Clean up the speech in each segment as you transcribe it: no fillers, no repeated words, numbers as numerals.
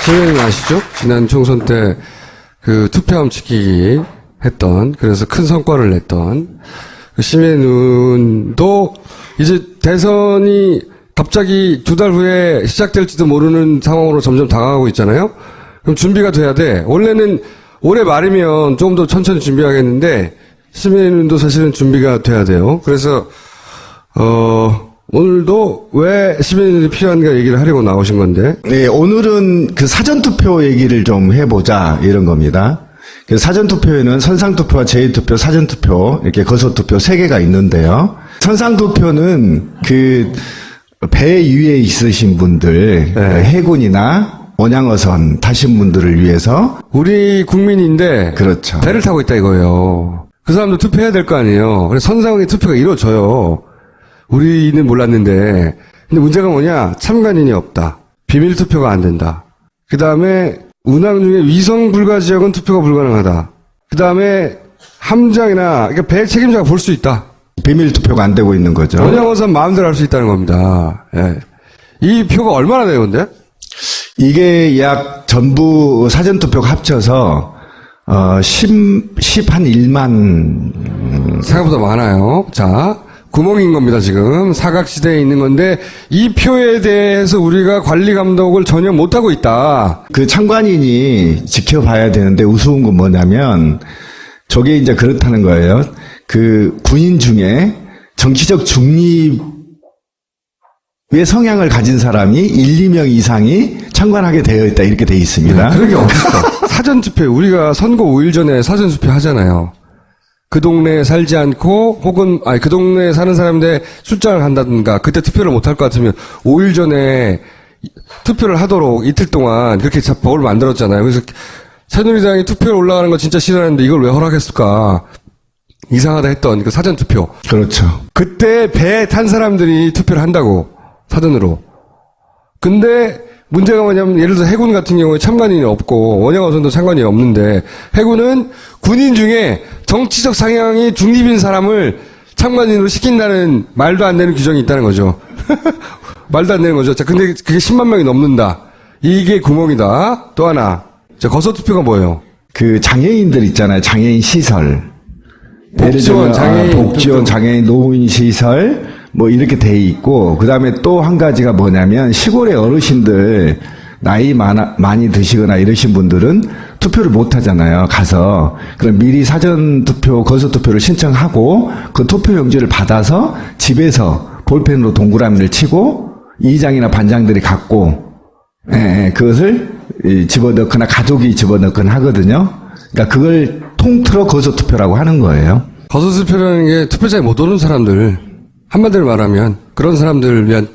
시민은 아시죠? 지난 총선 때 그 투표함 지키기 했던, 그래서 큰 성과를 냈던 그 시민운도 이제 대선이 갑자기 2달 후에 시작될지도 모르는 상황으로 점점 다가가고 있잖아요. 그럼 준비가 돼야 돼. 원래는 올해 말이면 좀 더 천천히 준비하겠는데 시민운도 사실은 준비가 돼야 돼요. 그래서 오늘도 왜 시민운동이 필요한가 얘기를 하려고 나오신 건데. 네, 오늘은 그 사전투표 얘기를 좀 해보자, 이런 겁니다. 그 사전투표에는 선상투표와 제의투표, 사전투표, 이렇게 거소투표 3개가 있는데요. 선상투표는 그 배 위에 있으신 분들, 네. 해군이나 원양어선 타신 분들을 위해서. 우리 국민인데. 그렇죠. 배를 타고 있다 이거예요. 그 사람도 투표해야 될 거 아니에요. 그래서 선상의 투표가 이루어져요. 우리는 몰랐는데. 근데 문제가 뭐냐? 참관인이 없다. 비밀 투표가 안 된다. 그 다음에 운항 중에 위성 불가 지역은 투표가 불가능하다. 그 다음에 함장이나 그러니까 배 책임자가 볼 수 있다. 비밀 투표가 안 되고 있는 거죠. 원양어선 마음대로 할 수 있다는 겁니다. 예. 이 표가 얼마나 돼요, 근데? 이게 약 전부 사전투표가 합쳐서 1만. 생각보다 많아요. 자, 구멍인 겁니다, 지금. 사각지대에 있는 건데, 이 표에 대해서 우리가 관리 감독을 전혀 못하고 있다. 그 참관인이 지켜봐야 되는데 우스운 건 뭐냐면, 저게 이제 그렇다는 거예요. 그 군인 중에 정치적 중립의 성향을 가진 사람이 1, 2명 이상이 참관하게 되어 있다, 이렇게 되어 있습니다. 그런 게 어딨어. 사전투표, 우리가 선거 5일 전에 사전투표 하잖아요. 그 동네에 살지 않고, 혹은, 그 동네에 사는 사람인데 출장을 간다든가, 그때 투표를 못할 것 같으면 5일 전에 투표를 하도록 이틀 동안 그렇게 법을 만들었잖아요. 그래서 새누리당이 투표에 올라가는 거 진짜 싫어하는데 이걸 왜 허락했을까? 이상하다 했던 그 사전투표. 그렇죠. 그때 배에 탄 사람들이 투표를 한다고, 사전으로. 근데 문제가 뭐냐면 예를 들어서 해군 같은 경우에 참관인이 없고 원양어선도 참관인이 없는데 해군은 군인 중에 정치적 상향이 중립인 사람을 참관인으로 시킨다는 말도 안 되는 규정이 있다는 거죠. 말도 안 되는 거죠. 자, 근데 그게 10만 명이 넘는다. 이게 구멍이다. 또 하나. 자, 거소투표가 뭐예요? 그 장애인들 있잖아요. 장애인 시설. 복지원, 장애인, 복지원, 장애인 노인 시설, 뭐 이렇게 돼 있고, 그 다음에 또 한 가지가 뭐냐면, 시골의 어르신들, 나이 많이 드시거나 이러신 분들은 투표를 못 하잖아요. 가서. 그럼 미리 사전투표, 거소투표를 신청하고, 그 투표용지를 받아서 집에서 볼펜으로 동그라미를 치고, 이장이나 반장들이 갖고, 그것을 집어넣거나 가족이 집어넣거나 하거든요. 그러니까 그걸 통틀어 거소투표라고 하는 거예요. 거소투표라는 게 투표장에 못 오는 사람들, 한마디로 말하면 그런 사람들을 위한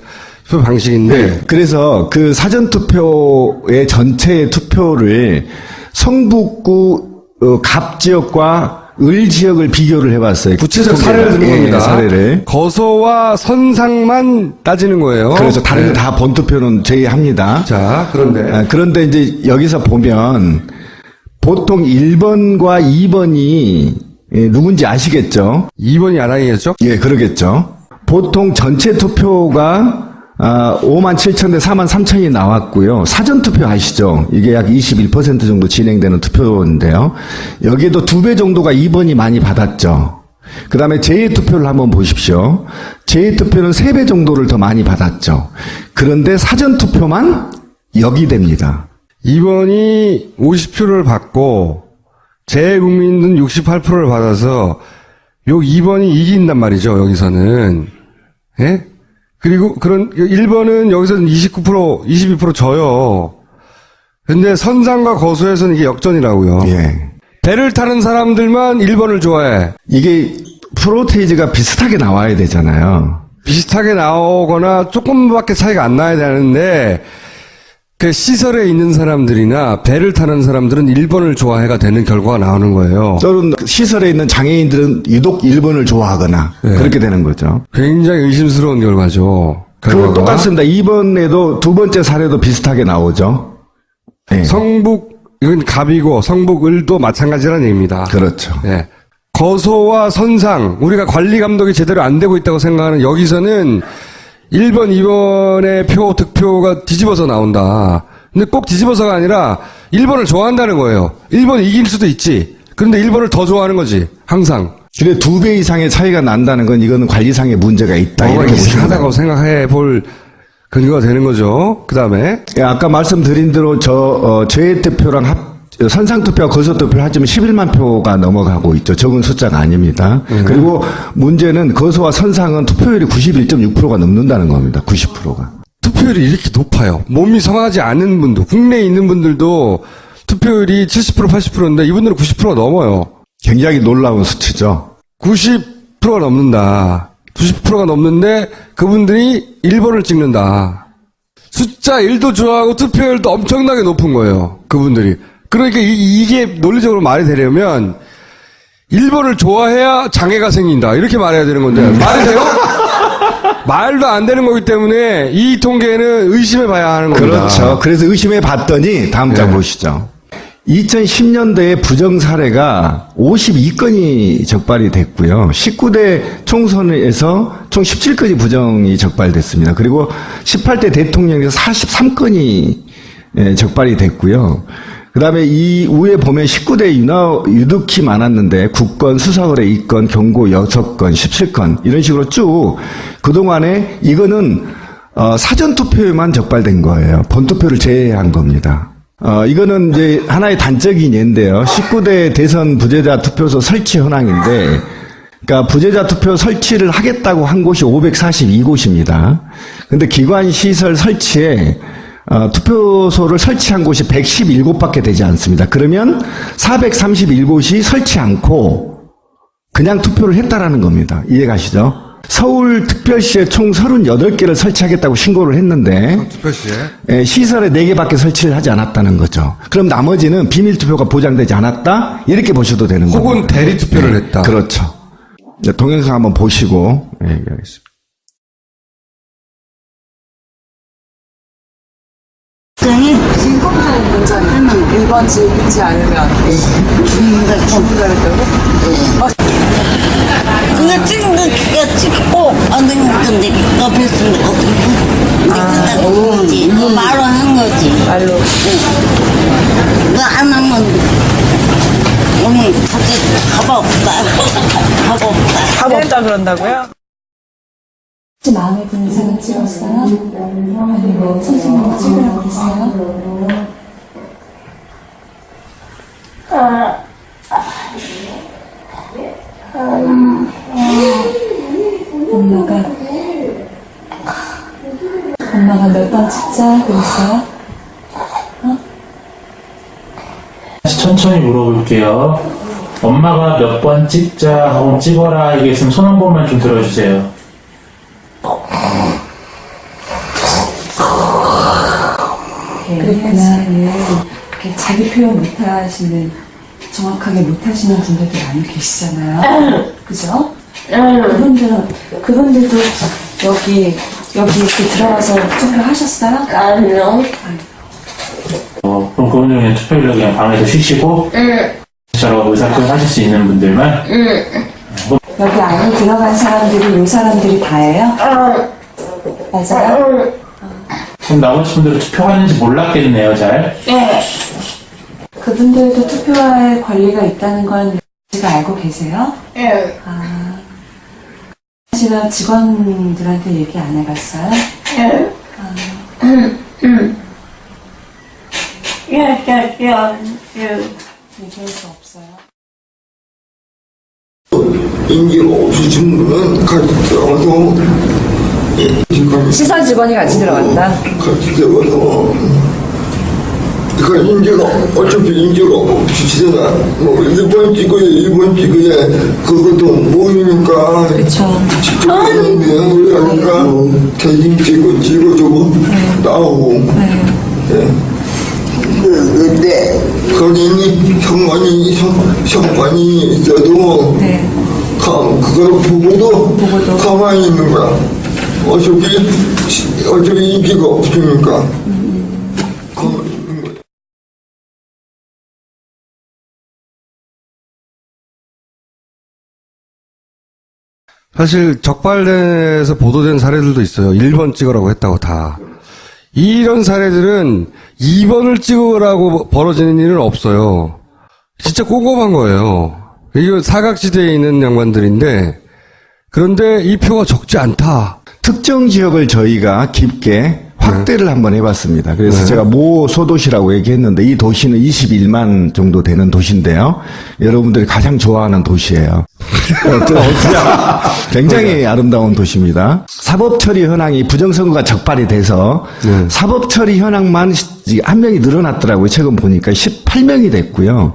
투표 방식인데. 네, 그래서 그 사전투표의 전체의 투표를 성북구 갑 지역과 을 지역을 비교를 해봤어요. 구체적 사례를 드는 겁니다. 사례를. 거소와 선상만 따지는 거예요. 그래서 다른 데 다 본투표는 제외합니다. 자, 그런데 이제 여기서 보면 보통 1번과 2번이 누군지 아시겠죠? 2번이 아랑이겠죠? 예, 그러겠죠. 보통 전체 투표가 5만 7천 대 4만 3천이 나왔고요. 사전투표 아시죠? 이게 약 21% 정도 진행되는 투표인데요. 여기에도 2배 정도가 2번이 많이 받았죠. 그 다음에 제의투표를 한번 보십시오. 제의투표는 3배 정도를 더 많이 받았죠. 그런데 사전투표만 역이 됩니다. 2번이 50표를 받고 재국민은 68%를 받아서 요 2번이 이긴단 말이죠. 여기서는. 예? 그리고 1번은 여기서는 29%, 22% 져요. 근데 선상과 거소에서는 이게 역전이라고요. 예. 배를 타는 사람들만 1번을 좋아해. 이게 프로테이지가 비슷하게 나와야 되잖아요. 비슷하게 나오거나 조금밖에 차이가 안 나야 되는데 그 시설에 있는 사람들이나 배를 타는 사람들은 1번을 좋아해가 되는 결과가 나오는 거예요. 또는 시설에 있는 장애인들은 유독 1번을 좋아하거나 그렇게 되는 거죠. 굉장히 의심스러운 결과죠. 그거 똑같습니다. 2번에도 두 번째 사례도 비슷하게 나오죠. 네. 성북, 이건 갑이고 성북을도 마찬가지라는 얘기입니다. 그렇죠. 네. 거소와 선상, 우리가 관리 감독이 제대로 안 되고 있다고 생각하는 여기서는 1번, 2번의 득표가 뒤집어서 나온다. 근데 꼭 뒤집어서가 아니라 1번을 좋아한다는 거예요. 1번이 이길 수도 있지. 그런데 1번을 더 좋아하는 거지. 항상. 그래 2배 이상의 차이가 난다는 건 이거는 관리상의 문제가 있다. 뭐가 이렇게 보시면 이상하다고 생각해 볼 근거가 되는 거죠. 그 다음에. 예, 아까 말씀드린 대로 재투표랑 선상투표와 거소투표를 하지만 11만 표가 넘어가고 있죠. 적은 숫자가 아닙니다. 그리고 문제는 거소와 선상은 투표율이 91.6%가 넘는다는 겁니다. 90%가. 투표율이 이렇게 높아요. 몸이 성하지 않은 분도, 국내에 있는 분들도 투표율이 70%, 80%인데 이분들은 90%가 넘어요. 굉장히 놀라운 수치죠. 90%가 넘는다. 90%가 넘는데 그분들이 1번을 찍는다. 숫자 1도 좋아하고 투표율도 엄청나게 높은 거예요. 그분들이. 그러니까 이게 논리적으로 말이 되려면 1번을 좋아해야 장애가 생긴다. 이렇게 말해야 되는 건데 말이 돼요? 말도 안 되는 거기 때문에 이 통계는 의심해 봐야 하는 겁니다. 그렇죠. 그래서 의심해 봤더니 다음 장 보시죠. 2010년도에 부정 사례가 52건이 적발이 됐고요. 19대 총선에서 총 17건이 부정이 적발됐습니다. 그리고 18대 대통령에서 43건이 적발이 됐고요. 그 다음에 이 위에 보면 19대 유독히 많았는데 국건, 수사거래 2건, 경고 6건, 17건 이런 식으로 쭉 그동안에 이거는 사전투표에만 적발된 거예요. 본투표를 제외한 겁니다. 이거는 이제 하나의 단적인 예인데요. 19대 대선 부재자 투표소 설치 현황인데, 그러니까 부재자 투표 설치를 하겠다고 한 곳이 542곳입니다. 근데 기관 시설 설치에 투표소를 설치한 곳이 117곳밖에 되지 않습니다. 그러면 431곳이 설치 않고 그냥 투표를 했다라는 겁니다. 이해가시죠? 서울특별시에 총 38개를 설치하겠다고 신고를 했는데 투표시에 시설에 4개밖에 설치를 하지 않았다는 거죠. 그럼 나머지는 비밀투표가 보장되지 않았다? 이렇게 보셔도 되는 거예요. 혹은 대리투표를 했다. 그렇죠. 동영상 한번 보시고 얘기하겠습니다. 진검사의 문제는 1번 찍지 않으면 죽는다고? 그거 찍은 거 찍고 안 되는 건데 옆에서 내가 그런 거지. 그 말로 한 거지. 말로. 그거 안 하면 오늘 갑자기 가봐 없다. 가봐 없다. 답 없다 그런다고요? 혹시 마음에 드는 사람 찍었어요? 아니면 선생님이 찍으라고 했어요? 엄마가 몇 번 찍자 그랬어요? 천천히 물어볼게요. 엄마가 몇 번 찍자 하고 찍어라 이게 있으면 손 한 번만 좀 들어주세요. 그랬구나. 이렇게 자기 표현 못하시는, 정확하게 못하시는 분들도 많이 계시잖아요. 그죠? 그분들도 여기 이렇게 들어와서 투표하셨어요? 아니요. 그럼 그분들은 그냥 투표일로 그냥 방에서 쉬시고 저처럼 의사표현 하실 수 있는 분들만 여기 안에 들어간 사람들이 이 사람들이 다예요? 맞아요? 그럼 나머지 분들은 투표하는지 몰랐겠네요, 잘. 그분들도 투표할 권리가 있다는 건 제가 알고 계세요? 사실은 직원들한테 얘기 안 해봤어요? 얘기할 수 없어요. 인기가 없으신 분은 같이 들어가서 시선 직원이 같이 들어간다. 같이 들어가서 그 인재가 어차피 인재가 없으시잖아. 뭐 1번 찍어야 1번 찍어야 그것도 모이니까 그쵸. 직접 하는데 그러니까 대신 찍어주고 나오고 근데 거기니 성관이 있어도 네. 그걸 보고도 가만히 있는 거야. 어차피 인기가 없으니까. 가만히 있는 거야. 사실 적발돼서 보도된 사례들도 있어요. 1번 찍으라고 했다고 다. 이런 사례들은 2번을 찍으라고 벌어지는 일은 없어요. 진짜 꼼꼼한 거예요. 이거 사각지대에 있는 양반들인데, 그런데 이 표가 적지 않다. 특정 지역을 저희가 깊게 확대를 한번 해봤습니다. 그래서 제가 모 소도시라고 얘기했는데 이 도시는 21만 정도 되는 도시인데요. 여러분들이 가장 좋아하는 도시예요. 굉장히 아름다운 도시입니다. 사법처리 현황이 부정선거가 적발이 돼서 사법처리 현황만 한 명이 늘어났더라고요. 최근 보니까 18명이 됐고요.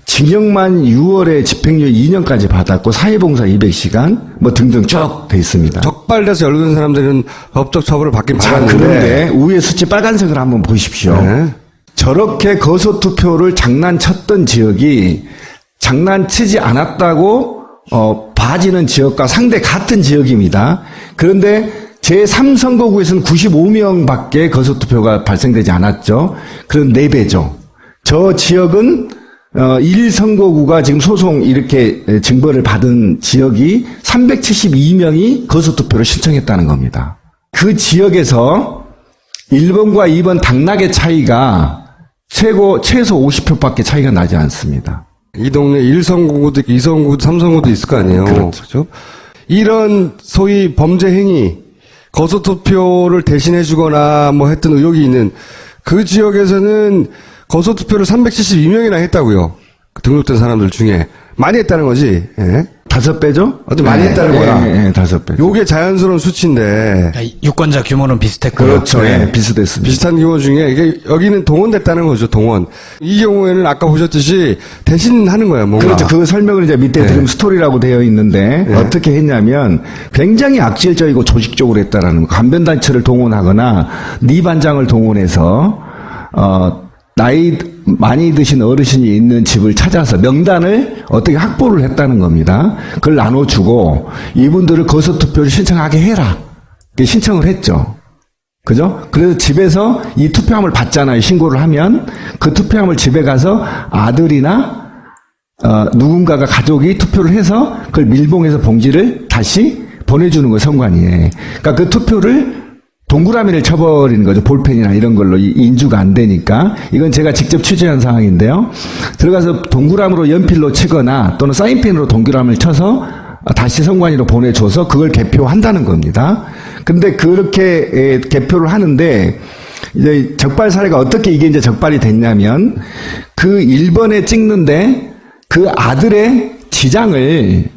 징역만 6월에 집행유예 2년까지 받았고 사회봉사 200시간 뭐 등등 쭉 돼 있습니다. 적발돼서 연루된 사람들은 법적 처벌을 받긴 자, 받았는데. 그런데 위에 수치 빨간색을 한번 보십시오. 네. 저렇게 거소투표를 장난쳤던 지역이 장난치지 않았다고 봐지는 지역과 상대 같은 지역입니다. 그런데 제3선거구에서는 95명밖에 거소투표가 발생되지 않았죠. 그런 4배죠. 저 지역은 1선거구가 지금 소송 이렇게 증거를 받은 지역이 372명이 거소투표를 신청했다는 겁니다. 그 지역에서 1번과 2번 당락의 차이가 최소 50표밖에 차이가 나지 않습니다. 이 동네 1선거구도 있고 2선거구도 3선거구도 있을 거 아니에요. 그렇죠. 이런 소위 범죄 행위, 거소투표를 대신해 주거나 뭐 했던 의혹이 있는 그 지역에서는 거소투표를 372명이나 했다고요. 등록된 사람들 중에. 많이 했다는 거지. 예. 5배죠? 아주 많이 했다는 거야. 예, 5배. 요게 자연스러운 수치인데. 유권자 규모는 비슷했고요. 그렇죠. 예, 비슷했습니다. 비슷한 규모 중에 이게 여기는 동원됐다는 거죠. 동원. 이 경우에는 아까 보셨듯이 대신 하는 거예요. 뭔가. 그렇죠. 그 설명을 이제 밑에 드림 스토리라고 되어 있는데 어떻게 했냐면 굉장히 악질적이고 조직적으로 했다라는 거. 간변단체를 동원하거나 네 반장을 동원해서 나이 많이 드신 어르신이 있는 집을 찾아서 명단을 어떻게 확보를 했다는 겁니다. 그걸 나눠주고 이분들을 거소투표를 신청하게 해라. 신청을 했죠. 그죠? 그래서 집에서 이 투표함을 받잖아요. 신고를 하면 그 투표함을 집에 가서 아들이나 누군가가 가족이 투표를 해서 그걸 밀봉해서 봉지를 다시 보내주는 거예요. 선관위에. 그러니까 그 투표를 동그라미를 쳐버리는 거죠. 볼펜이나 이런 걸로 인주가 안 되니까. 이건 제가 직접 취재한 상황인데요. 들어가서 동그라미로 연필로 치거나 또는 사인펜으로 동그라미를 쳐서 다시 선관위로 보내줘서 그걸 개표한다는 겁니다. 근데 그렇게 개표를 하는데 이제 적발 사례가 어떻게 이게 이제 적발이 됐냐면 그 1번에 찍는데 그 아들의 지장을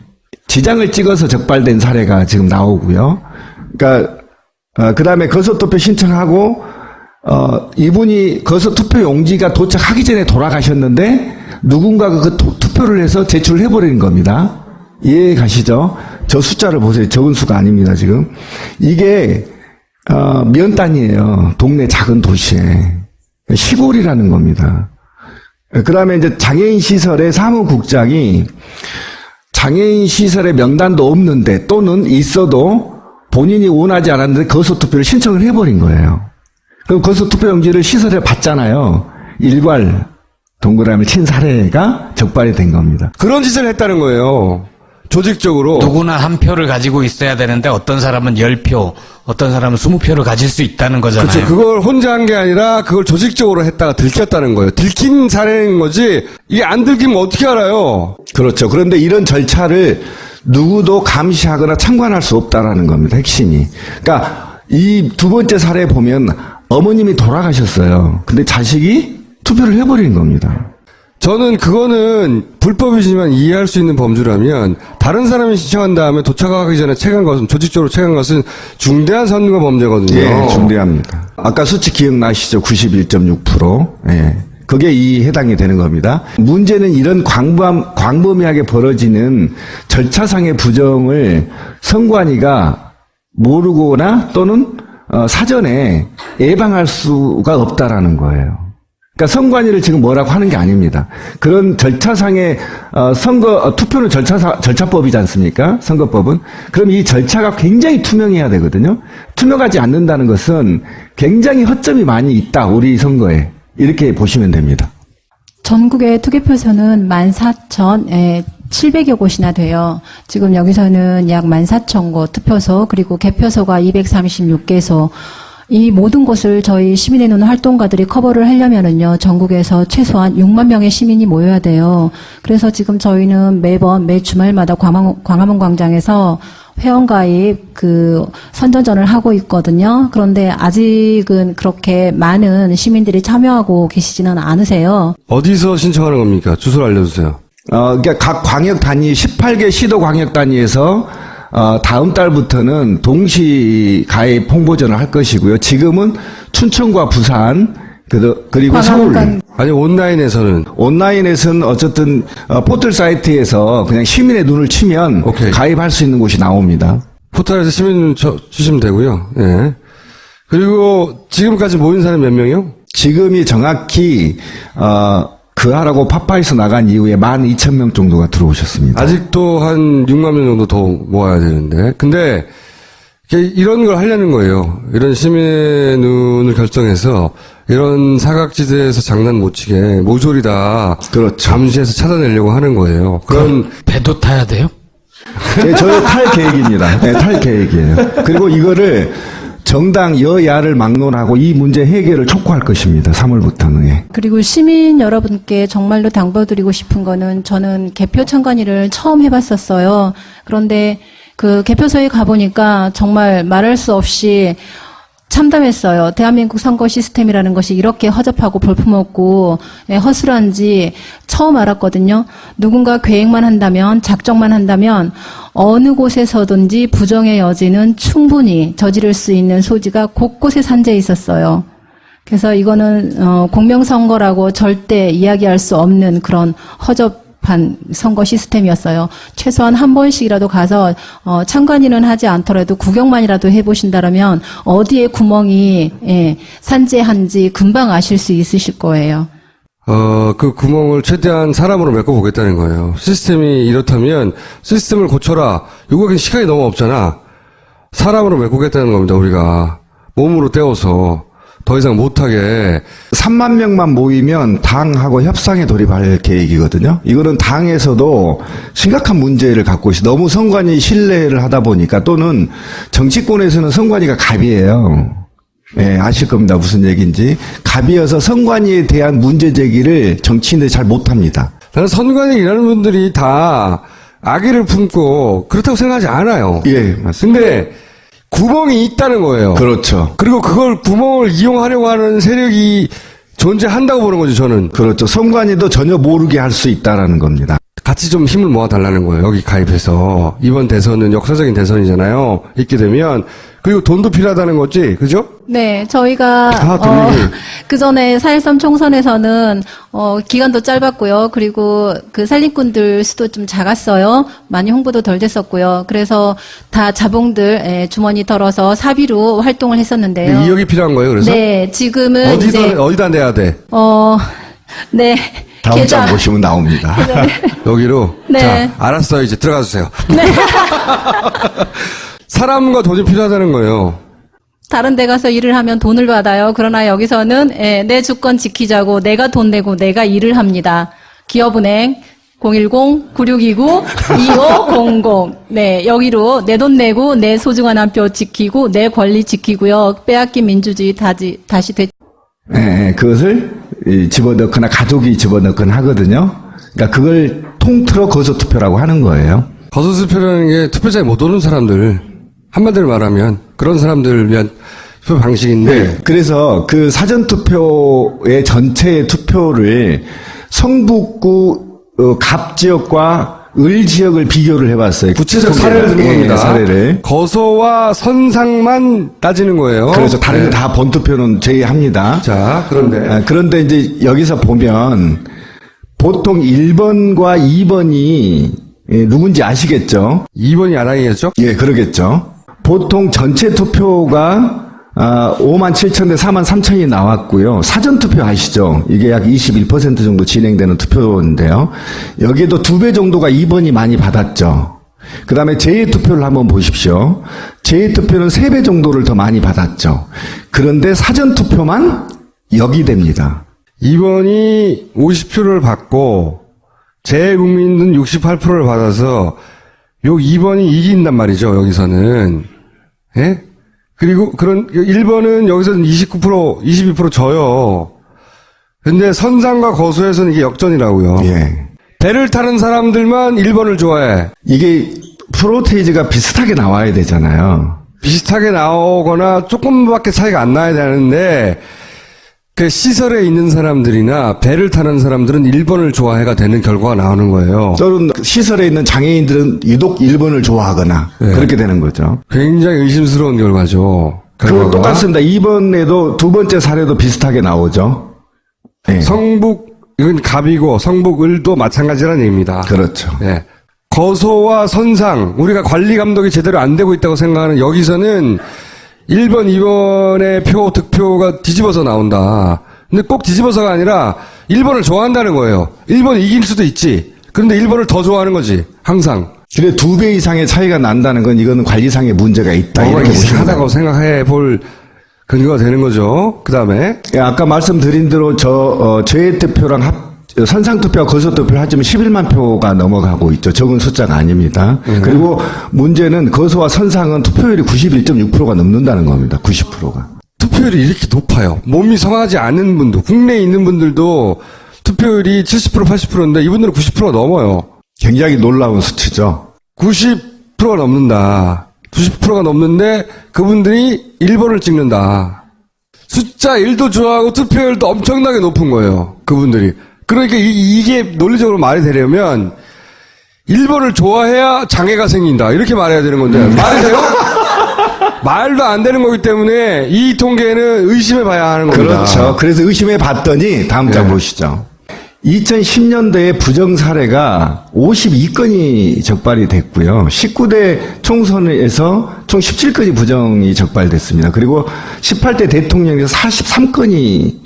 찍어서 적발된 사례가 지금 나오고요. 그러니까 그 다음에 거소투표 신청하고, 이분이 거소투표 용지가 도착하기 전에 돌아가셨는데, 누군가가 그 투표를 해서 제출을 해버리는 겁니다. 이해 가시죠? 저 숫자를 보세요. 적은 수가 아닙니다, 지금. 이게, 면 단위예요. 동네 작은 도시에. 시골이라는 겁니다. 그 다음에 이제 장애인 시설의 사무국장이 장애인 시설의 명단도 없는데 또는 있어도 본인이 원하지 않았는데 거소투표를 신청을 해버린 거예요. 그럼 거소투표 용지를 시설에 받잖아요. 일괄 동그라미 친 사례가 적발이 된 겁니다. 그런 짓을 했다는 거예요. 조직적으로. 누구나 한 표를 가지고 있어야 되는데 어떤 사람은 10표, 어떤 사람은 20표를 가질 수 있다는 거잖아요. 그렇죠. 그걸 혼자 한 게 아니라 그걸 조직적으로 했다가 들켰다는 거예요. 들킨 사례인 거지 이게 안 들키면 어떻게 알아요? 그렇죠. 그런데 이런 절차를 누구도 감시하거나 참관할 수 없다라는 겁니다. 핵심이. 그러니까 이 두 번째 사례 보면 어머님이 돌아가셨어요. 근데 자식이 투표를 해버린 겁니다. 저는 그거는 불법이지만 이해할 수 있는 범죄라면 다른 사람이 신청한 다음에 도착하기 전에 체크한 것은 조직적으로 체크한 것은 중대한 선거 범죄거든요. 예, 중대합니다. 아까 수치 기억나시죠? 91.6%. 예. 그게 이 해당이 되는 겁니다. 문제는 이런 광범위하게 벌어지는 절차상의 부정을 선관위가 모르거나 또는 사전에 예방할 수가 없다라는 거예요. 그러니까 선관위를 지금 뭐라고 하는 게 아닙니다. 그런 절차상의 투표는 절차법이지 않습니까? 선거법은. 그럼 이 절차가 굉장히 투명해야 되거든요. 투명하지 않는다는 것은 굉장히 허점이 많이 있다. 우리 선거에. 이렇게 보시면 됩니다. 전국의 투개표소는 14,700여 곳이나 돼요. 지금 여기서는 약 14,000곳 투표소 그리고 개표소가 236개소 이 모든 곳을 저희 시민의 눈 활동가들이 커버를 하려면은요, 전국에서 최소한 6만 명의 시민이 모여야 돼요. 그래서 지금 저희는 매 주말마다 광화문 광장에서 회원가입 선전전을 하고 있거든요. 그런데 아직은 그렇게 많은 시민들이 참여하고 계시지는 않으세요. 어디서 신청하는 겁니까? 주소를 알려주세요. 그러니까 각 광역 단위 18개 시도 광역 단위에서 다음 달부터는 동시 가입 홍보전을 할 것이고요. 지금은 춘천과 부산 그리고 서울. 아니 온라인에서는 어쨌든 포털 사이트에서 그냥 시민의 눈을 치면 오케이. 가입할 수 있는 곳이 나옵니다. 포털에서 시민 주시면 되고요. 예. 그리고 지금까지 모인 사람 몇 명이요? 지금이 정확히 그 하라고 파파이스 나간 이후에 12,000명 정도가 들어오셨습니다. 아직도 한 6만 명 정도 더 모아야 되는데. 근데 이런 걸 하려는 거예요. 이런 시민의 눈을 결정해서 이런 사각지대에서 장난 못 치게 모조리다. 그렇죠. 잠시해서 찾아내려고 하는 거예요. 그런 배도 타야 돼요? 네, 저희 탈 계획입니다. 네, 탈 계획이에요. 그리고 이거를 정당 여야를 막론하고 이 문제 해결을 촉구할 것입니다. 3월부터는. 예. 그리고 시민 여러분께 정말로 당부드리고 싶은 거는 저는 개표 참관일을 처음 해봤었어요. 그런데 그 개표소에 가보니까 정말 말할 수 없이 참담했어요. 대한민국 선거 시스템이라는 것이 이렇게 허접하고 볼품없고 허술한지 처음 알았거든요. 누군가 계획만 한다면, 작정만 한다면 어느 곳에서든지 부정의 여지는 충분히 저지를 수 있는 소지가 곳곳에 산재해 있었어요. 그래서 이거는 공명선거라고 절대 이야기할 수 없는 그런 허접한 선거 시스템이었어요. 최소한 한 번씩이라도 가서 참관인은 하지 않더라도 구경만이라도 해보신다면 어디에 구멍이 산재한지 금방 아실 수 있으실 거예요. 그 구멍을 최대한 사람으로 메꿔보겠다는 거예요. 시스템이 이렇다면 시스템을 고쳐라. 이거 시간이 너무 없잖아. 사람으로 메꾸겠다는 겁니다. 우리가 몸으로 때워서 더 이상 못하게. 3만 명만 모이면 당하고 협상에 돌입할 계획이거든요. 이거는 당에서도 심각한 문제를 갖고 있어요. 너무 선관위 신뢰를 하다 보니까, 또는 정치권에서는 선관위가 갑이에요. 예, 아실 겁니다. 무슨 얘기인지. 갑이어서 선관위에 대한 문제 제기를 정치인들이 잘 못합니다. 나는 선관위 일하는 분들이 다 악의를 품고 그렇다고 생각하지 않아요. 예, 맞습니다. 근데 구멍이 있다는 거예요. 그렇죠. 그리고 그걸 구멍을 이용하려고 하는 세력이 존재한다고 보는 거죠, 저는. 그렇죠. 선관위도 전혀 모르게 할 수 있다라는 겁니다. 같이 좀 힘을 모아달라는 거예요. 여기 가입해서. 이번 대선은 역사적인 대선이잖아요. 있게 되면. 그리고 돈도 필요하다는 거지, 그죠? 네, 저희가 그 전에 4.13 총선에서는 기간도 짧았고요. 그리고 그 살림꾼들 수도 좀 작았어요. 많이 홍보도 덜 됐었고요. 그래서 다 자봉들 주머니 털어서 사비로 활동을 했었는데요. 2억이 필요한 거예요, 그래서? 네, 지금은 어디다 내야 돼? 네. 다음 장 보시면 나옵니다. 여기로? 네. 자, 알았어요. 이제 들어가 주세요. 네. 사람과 돈이 필요하다는 거예요. 다른 데 가서 일을 하면 돈을 받아요. 그러나 여기서는 내 주권 지키자고 내가 돈 내고 내가 일을 합니다. 기업은행 010-9629-2500 네, 여기로 내 돈 내고 내 소중한 한 표 지키고 내 권리 지키고요. 빼앗긴 민주주의 다시 네, 그것을 집어넣거나 가족이 집어넣거나 하거든요. 그러니까 그걸 통틀어 거소 투표라고 하는 거예요. 거소 투표라는 게 투표장에 못 오는 사람들, 한마디로 말하면 그런 사람들을 위한 투표 방식인데. 네, 그래서 그 사전 투표의 전체 투표를 성북구 갑 지역과 을 지역을 비교를 해봤어요. 구체적 사례를 든 겁니다. 사례를. 거소와 선상만 따지는 거예요. 그래서 다른 게 다 본투표는 제외합니다. 자, 그런데 이제 여기서 보면 보통 1번과 2번이 누군지 아시겠죠? 2번이 아랑이겠죠? 예, 그러겠죠. 보통 전체 투표가 5만 7천 대 4만 3천이 나왔고요. 사전투표 아시죠? 이게 약 21% 정도 진행되는 투표인데요. 여기에도 2배 정도가 2번이 많이 받았죠. 그 다음에 재투표를 한번 보십시오. 재투표는 3배 정도를 더 많이 받았죠. 그런데 사전투표만 역이 됩니다. 2번이 50표를 받고 재국민은 68%를 받아서 요 2번이 이긴단 말이죠. 여기서는. 예? 그리고 1번은 여기서는 22% 져요. 근데 선상과 거소에서는 이게 역전이라고요. 예. 배를 타는 사람들만 1번을 좋아해. 이게 프로테이지가 비슷하게 나와야 되잖아요. 비슷하게 나오거나 조금밖에 차이가 안 나야 되는데 그 시설에 있는 사람들이나 배를 타는 사람들은 1번을 좋아해가 되는 결과가 나오는 거예요. 또는 시설에 있는 장애인들은 유독 1번을 좋아하거나 네. 그렇게 되는 거죠. 굉장히 의심스러운 결과죠. 그거 똑같습니다. 이번에도 두 번째 사례도 비슷하게 나오죠. 네. 이건 갑이고 성북을도 마찬가지라는 얘기입니다. 그렇죠. 네. 거소와 선상, 우리가 관리 감독이 제대로 안 되고 있다고 생각하는 여기서는 1번, 2번의 득표가 뒤집어서 나온다. 근데 꼭 뒤집어서가 아니라 1번을 좋아한다는 거예요. 1번이 이길 수도 있지. 그런데 1번을 더 좋아하는 거지. 항상. 그래 2배 이상의 차이가 난다는 건 이거는 관리상의 문제가 있다. 뭐가 이렇게 보시면 이상하다고 생각해 볼 근거가 되는 거죠. 그 다음에. 아까 말씀드린 대로 재투표랑 선상투표와 거소투표를 하지만 11만 표가 넘어가고 있죠. 적은 숫자가 아닙니다. 그리고 문제는 거소와 선상은 투표율이 91.6%가 넘는다는 겁니다. 90%가. 투표율이 이렇게 높아요. 몸이 성하지 않은 분도, 국내에 있는 분들도 투표율이 70%, 80%인데 이분들은 90%가 넘어요. 굉장히 놀라운 수치죠. 90%가 넘는다. 90%가 넘는데 그분들이 1번을 찍는다. 숫자 1도 좋아하고 투표율도 엄청나게 높은 거예요. 그분들이. 그러니까 이게 논리적으로 말이 되려면 1번을 좋아해야 장애가 생긴다. 이렇게 말해야 되는 건데 말이 돼요? 말도 안 되는 거기 때문에 이 통계는 의심해 봐야 하는 겁니다. 그렇죠. 그래서 의심해 봤더니 다음 장 보시죠. 2010년도에 부정 사례가 52건이 적발이 됐고요. 19대 총선에서 총 17건이 부정이 적발됐습니다. 그리고 18대 대통령에서 43건이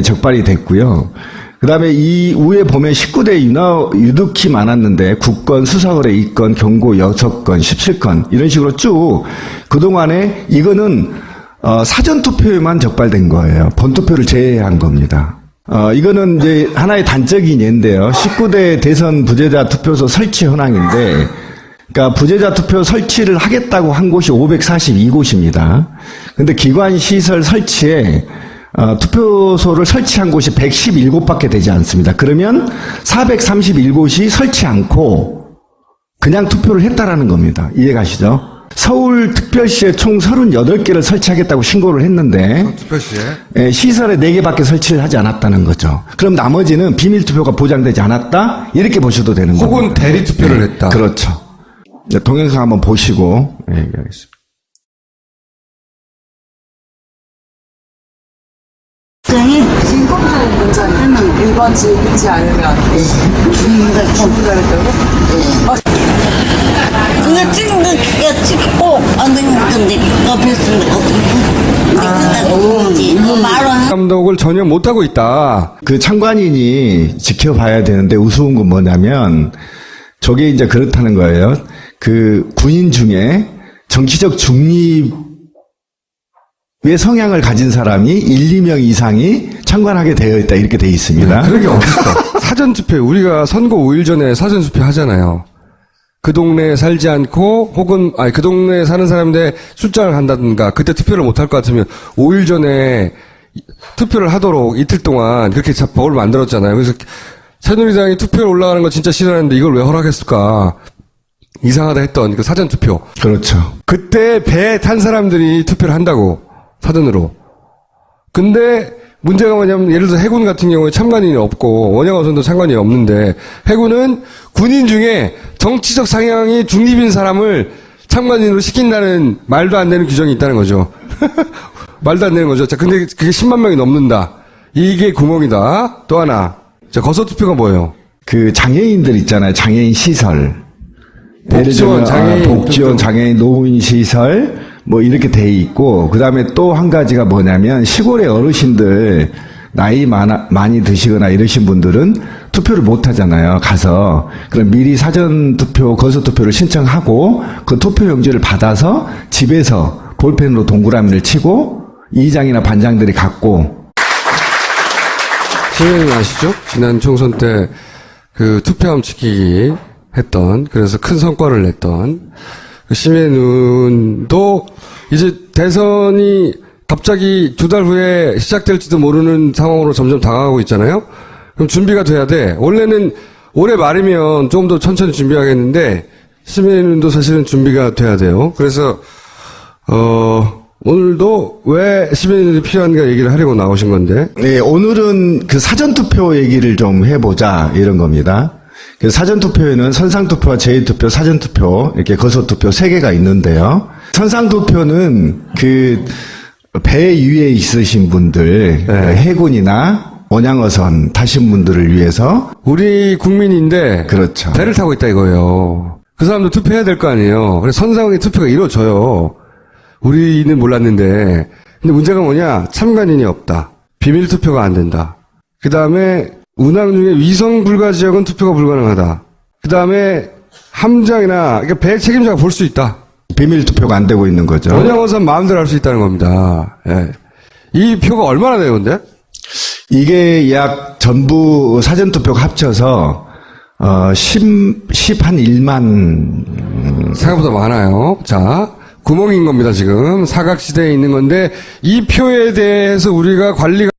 적발이 됐고요. 그 다음에 이 위에 보면 19대 유독히 많았는데 9건, 수사거래 2건, 경고 6건, 17건 이런 식으로 쭉 그동안에 이거는 사전투표에만 적발된 거예요. 본투표를 제외한 겁니다. 이거는 이제 하나의 단적인 예인데요. 19대 대선 부재자 투표소 설치 현황인데 그러니까 부재자 투표 설치를 하겠다고 한 곳이 542곳입니다. 근데 기관 시설 설치에 투표소를 설치한 곳이 117곳밖에 되지 않습니다. 그러면 431곳이 설치 않고 그냥 투표를 했다라는 겁니다. 이해가시죠? 서울특별시에 총 38개를 설치하겠다고 신고를 했는데 투표시에 시설에 4개밖에 설치를 하지 않았다는 거죠. 그럼 나머지는 비밀투표가 보장되지 않았다? 이렇게 보셔도 되는 거예요. 혹은 대리투표를 했다. 그렇죠. 동영상 한번 보시고 얘기하겠습니다. 인권적인 문제는 1번 찍지 않으면 죽는다고? 그거 찍는 거 찍고 안 되면 근데 옆에 있으면 어떻게 말은 감독을 전혀 못하고 있다. 그 참관인이 지켜봐야 되는데 우스운 건 뭐냐면 저게 이제 그렇다는 거예요. 그 군인 중에 정치적 중립의 성향을 가진 사람이 1, 2명 이상이 참관하게 되어 있다 이렇게 되어 있습니다. 그런 게 어딨어. 사전투표, 우리가 선거 5일 전에 사전투표 하잖아요. 그 동네에 살지 않고 혹은 그 동네에 사는 사람인데 출장을 간다든가 그때 투표를 못할 것 같으면 5일 전에 투표를 하도록 이틀 동안 그렇게 법을 만들었잖아요. 그래서 새누리당이 투표에 올라가는 거 진짜 싫어하는데 이걸 왜 허락했을까? 이상하다 했던 그 사전투표. 그렇죠. 그때 배에 탄 사람들이 투표를 한다고 사전으로. 근데 문제가 뭐냐면 예를 들어서 해군 같은 경우에 참관인이 없고 원양어선도 참관인이 없는데 해군은 군인 중에 정치적 상향이 중립인 사람을 참관인으로 시킨다는 말도 안 되는 규정이 있다는 거죠. 말도 안 되는 거죠. 자, 근데 그게 10만 명이 넘는다. 이게 구멍이다. 또 하나. 자, 거소투표가 뭐예요? 그 장애인들 있잖아요. 장애인 시설. 복지원, 장애인, 복지원, 장애인 노인 시설 뭐 이렇게 돼 있고 그다음에 또 한 가지가 뭐냐면 시골의 어르신들 나이 많이 드시거나 이러신 분들은 투표를 못 하잖아요. 가서 그럼 미리 사전 투표, 거소 투표를 신청하고 그 투표 용지를 받아서 집에서 볼펜으로 동그라미를 치고 이장이나 반장들이 갖고 선생님 아시죠? 지난 총선 때 그 투표함 지키기 했던 그래서 큰 성과를 냈던 시민의원도 이제 대선이 갑자기 2달 후에 시작될지도 모르는 상황으로 점점 다가가고 있잖아요. 그럼 준비가 돼야 돼. 원래는 올해 말이면 좀 더 천천히 준비하겠는데 시민의원도 사실은 준비가 돼야 돼요. 그래서 오늘도 왜 시민의원이 필요한가 얘기를 하려고 나오신 건데. 네, 오늘은 그 사전투표 얘기를 좀 해보자, 이런 겁니다. 그 사전투표에는 선상투표와 제2투표, 사전투표, 이렇게 거소투표 3개가 있는데요. 선상투표는 그 배 위에 있으신 분들, 해군이나 원양어선 타신 분들을 위해서. 우리 국민인데. 그렇죠. 배를 타고 있다 이거예요. 그 사람도 투표해야 될 거 아니에요. 그래서 선상의 투표가 이루어져요. 우리는 몰랐는데. 근데 문제가 뭐냐? 참관인이 없다. 비밀 투표가 안 된다. 그 다음에 운항 중에 위성 불가 지역은 투표가 불가능하다. 그 다음에 함장이나 그러니까 배 책임자가 볼 수 있다. 비밀 투표가 안 되고 있는 거죠. 원양어선 마음대로 할 수 있다는 겁니다. 예. 이 표가 얼마나 돼요, 근데? 이게 약 전부 사전투표가 합쳐서 1만 생각보다 많아요. 자, 구멍인 겁니다, 지금. 사각지대에 있는 건데, 이 표에 대해서 우리가 관리가